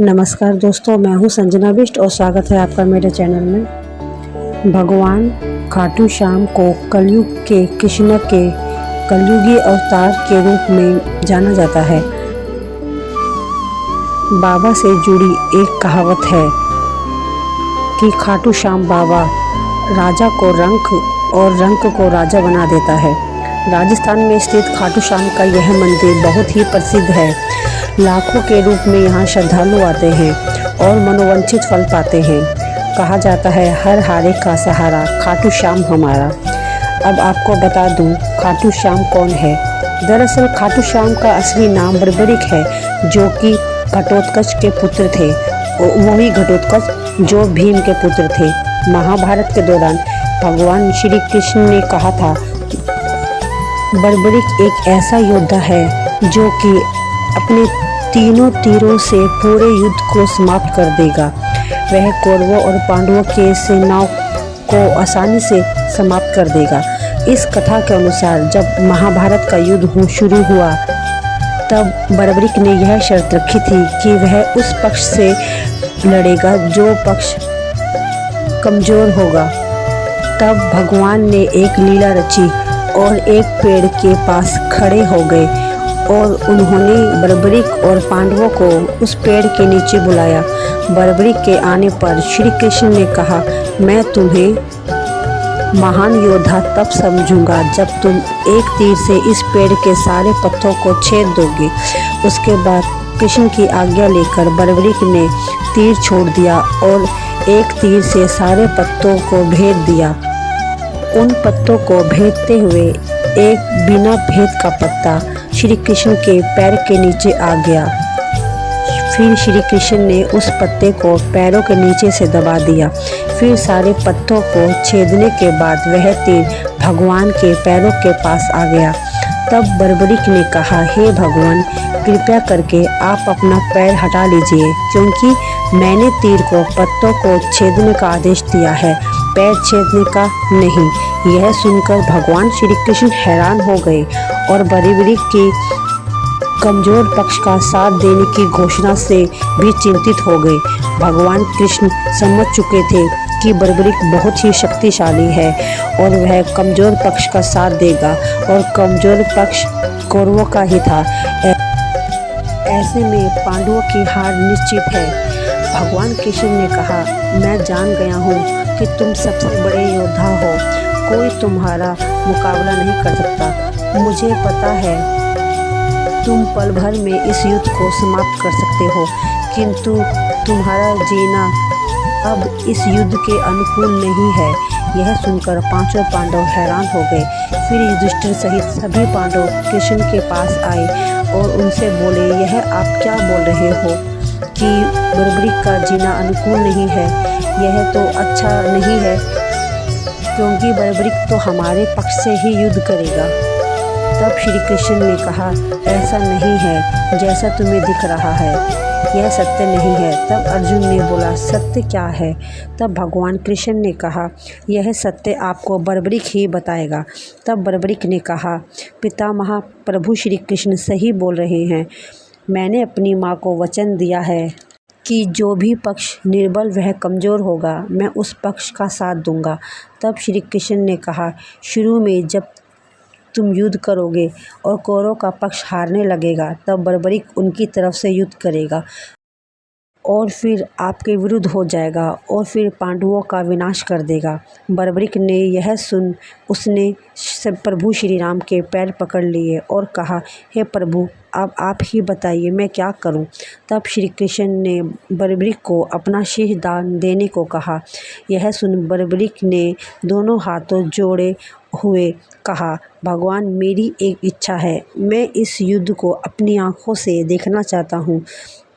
नमस्कार दोस्तों, मैं हूँ संजना बिष्ट और स्वागत है आपका मेरे चैनल में। भगवान खाटू श्याम को कलयुग के कृष्ण के कलयुगी अवतार के रूप में जाना जाता है। बाबा से जुड़ी एक कहावत है कि खाटू श्याम बाबा राजा को रंक और रंक को राजा बना देता है। राजस्थान में स्थित खाटू श्याम का यह मंदिर बहुत ही प्रसिद्ध है। लाखों के रूप में यहाँ श्रद्धालु आते हैं और मनोवांछित फल पाते हैं। कहा जाता है हर हारे का सहारा खाटू श्याम हमारा। अब आपको बता दूं खाटू श्याम कौन है। दरअसल खाटू श्याम का असली नाम बर्बरिक है, जो कि घटोत्कच के पुत्र थे। वही घटोत्कच जो भीम के पुत्र थे। महाभारत के दौरान भगवान श्री कृष्ण ने कहा था, बर्बरिक एक ऐसा योद्धा है जो कि अपने तीनों तीरों से पूरे युद्ध को समाप्त कर देगा। वह कौरवों और पांडवों के सेनाओं को आसानी से समाप्त कर देगा। इस कथा के अनुसार जब महाभारत का युद्ध शुरू हुआ तब बर्बरिक ने यह शर्त रखी थी कि वह उस पक्ष से लड़ेगा जो पक्ष कमजोर होगा। तब भगवान ने एक लीला रची और एक पेड़ के पास खड़े हो गए और उन्होंने बर्बरिक और पांडवों को उस पेड़ के नीचे बुलाया। बर्बरिक के आने पर श्री कृष्ण ने कहा, मैं तुम्हें महान योद्धा तब समझूंगा जब तुम एक तीर से इस पेड़ के सारे पत्तों को छेद दोगे। उसके बाद कृष्ण की आज्ञा लेकर बर्बरिक ने तीर छोड़ दिया और एक तीर से सारे पत्तों को भेद दिया। उन पत्तों को भेदते हुए एक बिना भेद का पत्ता श्री कृष्ण के पैर के नीचे आ गया। फिर श्री कृष्ण ने उस पत्ते को पैरों के नीचे से दबा दिया। फिर सारे पत्तों को छेदने के बाद वह तीर भगवान के पैरों के पास आ गया। तब बर्बरिक ने कहा, हे भगवान, कृपया करके आप अपना पैर हटा लीजिए, क्योंकि मैंने तीर को पत्तों को छेदने का आदेश दिया है, पैर छेदने का नहीं। यह सुनकर भगवान श्री कृष्ण हैरान हो गए और बर्बरिक की कमजोर पक्ष का साथ देने की घोषणा से भी चिंतित हो गए। भगवान कृष्ण समझ चुके थे कि बर्बरिक बहुत ही शक्तिशाली है और वह कमजोर पक्ष का साथ देगा और कमजोर पक्ष कौरवों का ही था। ऐसे में पांडवों की हार निश्चित है। भगवान कृष्ण ने कहा, मैं जान गया हूँ कि तुम सबसे बड़े योद्धा हो, कोई तुम्हारा मुकाबला नहीं कर सकता। मुझे पता है तुम पल भर में इस युद्ध को समाप्त कर सकते हो, किंतु तुम्हारा जीना अब इस युद्ध के अनुकूल नहीं है। यह सुनकर पांचों पांडव हैरान हो गए। फिर युधिष्ठिर सहित सभी पांडव कृष्ण के पास आए और उनसे बोले, यह आप क्या बोल रहे हो कि बर्बरिक का जीना अनुकूल नहीं है? यह तो अच्छा नहीं है, क्योंकि बर्बरिक तो हमारे पक्ष से ही युद्ध करेगा। तब श्री कृष्ण ने कहा, ऐसा नहीं है जैसा तुम्हें दिख रहा है, यह सत्य नहीं है। तब अर्जुन ने बोला, सत्य क्या है? तब भगवान कृष्ण ने कहा, यह सत्य आपको बर्बरिक ही बताएगा। तब बर्बरिक ने कहा, पितामह प्रभु श्री कृष्ण सही बोल रहे हैं। मैंने अपनी माँ को वचन दिया है कि जो भी पक्ष निर्बल वह कमज़ोर होगा, मैं उस पक्ष का साथ दूंगा। तब श्री कृष्ण ने कहा, शुरू में जब तुम युद्ध करोगे और कौरवों का पक्ष हारने लगेगा, तब बर्बरिक उनकी तरफ से युद्ध करेगा और फिर आपके विरुद्ध हो जाएगा और फिर पांडवों का विनाश कर देगा। बर्बरिक ने यह सुन उसने प्रभु श्री राम के पैर पकड़ लिए और कहा, हे प्रभु, अब आप ही बताइए मैं क्या करूं? तब श्री कृष्ण ने बर्बरिक को अपना शीश दान देने को कहा। यह सुन बर्बरिक ने दोनों हाथों जोड़े हुए कहा, भगवान, मेरी एक इच्छा है, मैं इस युद्ध को अपनी आँखों से देखना चाहता हूँ।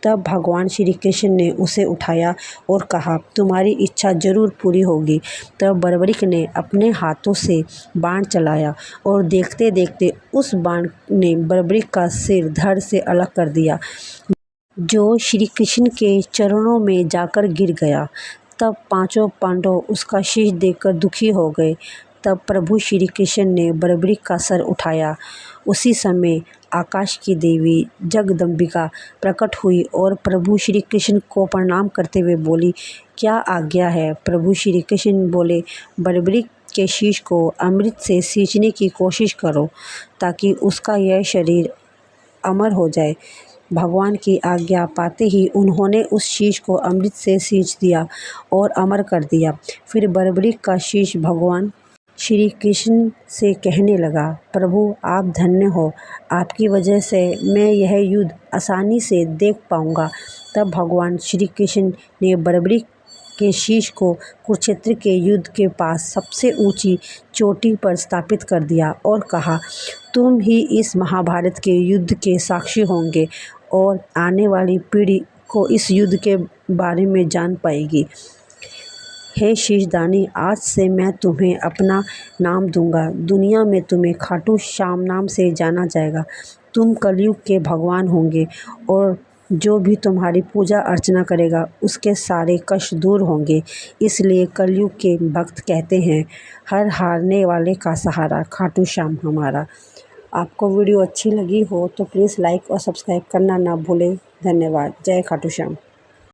तब भगवान श्री कृष्ण ने उसे उठाया और कहा, तुम्हारी इच्छा जरूर पूरी होगी। तब बर्बरिक ने अपने हाथों से बाण चलाया और देखते देखते उस बाण ने बर्बरिक का सिर धड़ से अलग कर दिया, जो श्री कृष्ण के चरणों में जाकर गिर गया। तब पांचों पांडव उसका शीश देखकर दुखी हो गए। तब प्रभु श्री कृष्ण ने बर्बरी का सर उठाया। उसी समय आकाश की देवी जगदम्बिका प्रकट हुई और प्रभु श्री कृष्ण को प्रणाम करते हुए बोली, क्या आज्ञा है? प्रभु श्री कृष्ण बोले, बर्बरी के शीश को अमृत से सींचने की कोशिश करो ताकि उसका यह शरीर अमर हो जाए। भगवान की आज्ञा पाते ही उन्होंने उस शीश को अमृत से सींच दिया और अमर कर दिया। फिर बर्बरी का शीश भगवान श्री कृष्ण से कहने लगा, प्रभु आप धन्य हो, आपकी वजह से मैं यह युद्ध आसानी से देख पाऊंगा। तब भगवान श्री कृष्ण ने बर्बरी के शीश को कुरुक्षेत्र के युद्ध के पास सबसे ऊंची चोटी पर स्थापित कर दिया और कहा, तुम ही इस महाभारत के युद्ध के साक्षी होंगे और आने वाली पीढ़ी को इस युद्ध के बारे में जान पाएगी। हे शीशदानी, आज से मैं तुम्हें अपना नाम दूंगा। दुनिया में तुम्हें खाटू श्याम नाम से जाना जाएगा। तुम कलयुग के भगवान होंगे और जो भी तुम्हारी पूजा अर्चना करेगा उसके सारे कष्ट दूर होंगे। इसलिए कलयुग के भक्त कहते हैं, हर हारने वाले का सहारा खाटू श्याम हमारा। आपको वीडियो अच्छी लगी हो तो प्लीज़ लाइक और सब्सक्राइब करना ना भूलें। धन्यवाद। जय खाटू श्याम।